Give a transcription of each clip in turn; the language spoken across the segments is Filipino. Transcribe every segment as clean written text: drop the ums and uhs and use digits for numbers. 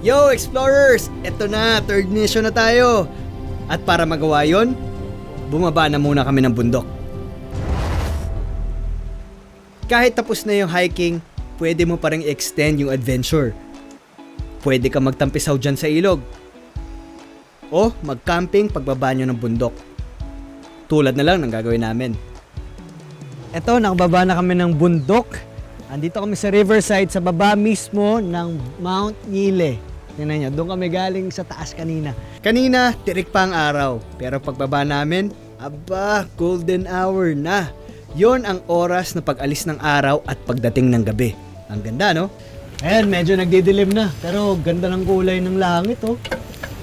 Yo, explorers! Eto na, third mission na tayo. At para magawa yon, bumaba na muna kami ng bundok. Kahit tapos na yung hiking, pwede mo pa rin extend yung adventure. Pwede ka magtampisaw dyan sa ilog. O mag-camping pagbaba nyo ng bundok. Tulad na lang ng gagawin namin. Eto, nakababa na kami ng bundok. Andito kami sa riverside sa baba mismo ng Mount Nile. Tingnan nyo, doon kami galing sa taas kanina. Kanina, tirik pa ang araw. Pero pagbaba namin, aba, golden hour na. Yon ang oras na pag-alis ng araw at pagdating ng gabi. Ang ganda, no? Ayan, medyo nagdidilim na. Pero ganda ng kulay ng langit, oh.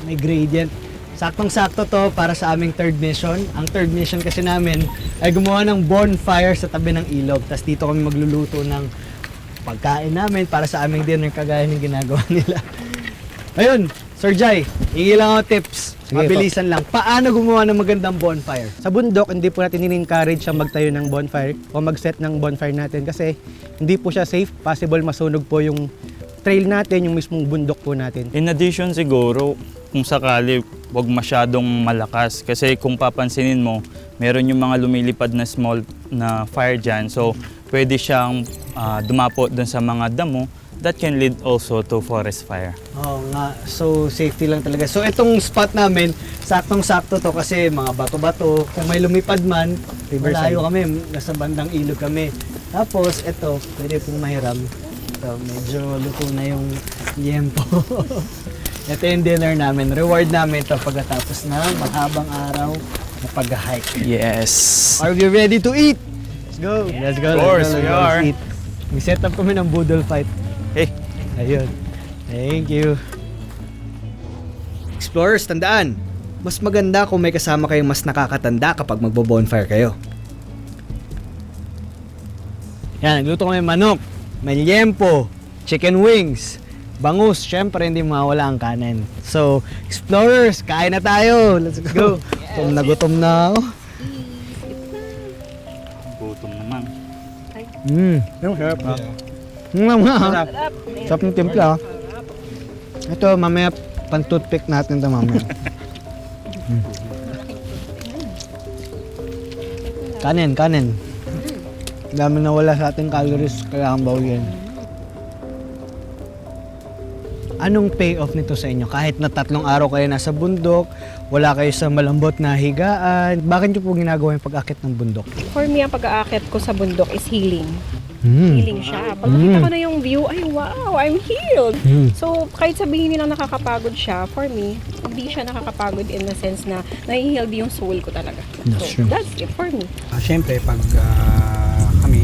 May gradient. Saktong-sakto to para sa aming third mission. Ang third mission kasi namin ay gumawa ng bonfire sa tabi ng ilog. Tapos dito kami magluluto ng pagkain namin para sa aming dinner kagaya ng ginagawa nila. Ayun, Sir Jai, hingi lang ako tips. Sige, Mabilisan lang. Paano gumawa ng magandang bonfire? Sa bundok, hindi po natin in-encourage siya magtayo ng bonfire o mag-set ng bonfire natin kasi hindi po siya safe. Possible masunog po yung trail natin, yung mismong bundok po natin. In addition siguro, kung sakali, wag masyadong malakas. Kasi kung papansinin mo, meron yung mga lumilipad na small na fire dyan. So, pwede siyang dumapo dun sa mga damo. That can lead also to forest fire. Oo nga, so safety lang talaga. So itong spot namin, saktong-sakto to kasi mga bato-bato. Kung may lumipad man, malayo kami, nasa bandang ilog kami. Tapos ito, pwede pong mahiram. So medyo luto na yung yempo. Ito yung dinner namin. Reward namin ito pagkatapos ng mahabang araw na pag-hike. Yes! Are we ready to eat? Let's go! Let's go! Of course, we let's are. eat. May set up kami ng boodle fight. Hey! Ayun. Thank you. Explorers, tandaan. Mas maganda kung may kasama kayong mas nakakatanda kapag magbo-bonfire kayo. Yan, nagluto kami manok, may liempo, chicken wings, bangus, syempre hindi mawala ang kanin. So, explorers, kain na tayo. Let's go. Gutom na ako. Gutom naman. Yung sarap ha. Sarap ng timpla. Ito, mamaya pan-toothpick natin ito mamaya. Kanin. Dami na wala sa ating calories, kaya ang bawin. Anong payoff nito sa inyo? Kahit na 3 araw kayo nasa bundok, wala kayo sa malambot na higaan, bakit nyo po ginagawa yung pag-akit ng bundok? For me, ang pag-aakit ko sa bundok is healing. Healing siya. Pag nakita ko na yung view, ay wow, I'm healed. So, kahit sabihin nilang nakakapagod siya, for me, hindi siya nakakapagod in the sense na nai-heal yung soul ko talaga. That's true. That's it for me. Siyempre, pag kami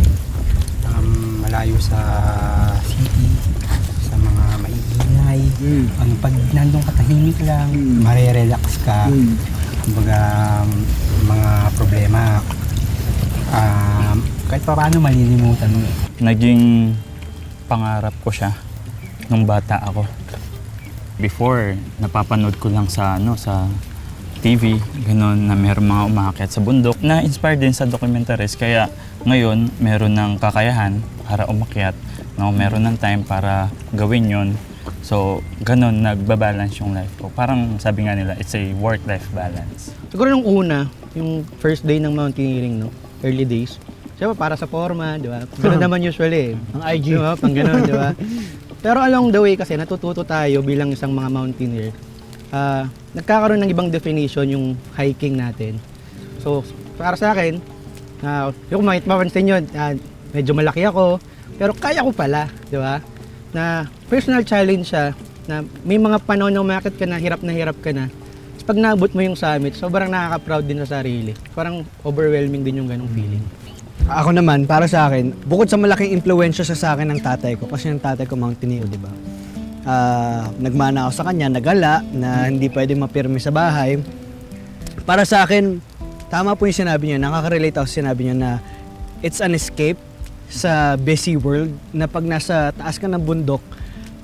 malayo sa city, sa mga maingay, pag nandun katahimik lang, marerelax ka, kumbaga mga problema, kahit pa paano malilimutan mo. Naging pangarap ko siya nung bata ako. Before, napapanood ko lang sa TV, gano'n na meron mga umakyat sa bundok. Na-inspired din sa documentaries, kaya ngayon meron ng kakayahan para umakyat, no? Meron ng time para gawin yon. So, gano'n nagbabalance yung life ko. Parang sabi nga nila, it's a work-life balance. Siguro nung una, yung first day ng mountaineering, no? Early days. Siyempre para sa forma, di ba? Ganun naman usually. Ang IG. Di ba? Pang ganun, di ba? Pero along the way kasi natututo tayo bilang isang mga mountaineer. Nagkakaroon ng ibang definition yung hiking natin. So, para sa akin, yung mapansin nyo, medyo malaki ako, pero kaya ko pala, di ba? Na personal challenge siya, na may mga panahon na umakit ka na hirap ka na. Tapos pag naabot mo yung summit, sobrang nakaka-proud din sa sarili. Parang overwhelming din yung ganong feeling. Ako naman, para sa akin, bukod sa malaking impluwensya sa akin ng tatay ko, kasi yung tatay ko mountaineer, di ba? Nagmana ako sa kanya, nagala, na hindi pwede mapirmi sa bahay. Para sa akin, tama po yung sinabi niya, nakaka-relate ako sa sinabi niya na it's an escape sa busy world, na pag nasa taas ka ng bundok,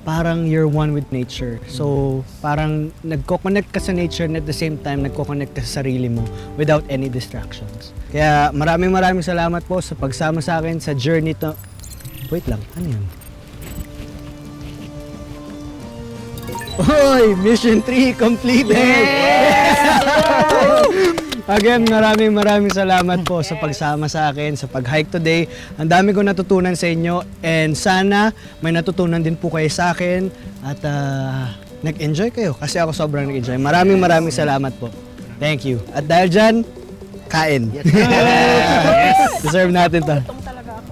parang you're one with nature. So, parang nagko-connect ka sa nature and at the same time, nagko-connect ka sa sarili mo without any distractions. Kaya maraming salamat po sa pagsama sa akin sa journey to... Wait lang, ano yun? Hoy, mission 3 completed! Again, maraming salamat po sa pagsama sa akin, sa pag-hike today. Ang dami ko natutunan sa inyo and sana may natutunan din po kayo sa akin at nag-enjoy kayo kasi ako sobrang nag-enjoy. Maraming salamat po. Thank you. At dahil dyan, kain. Deserve natin to. Itong talaga ako.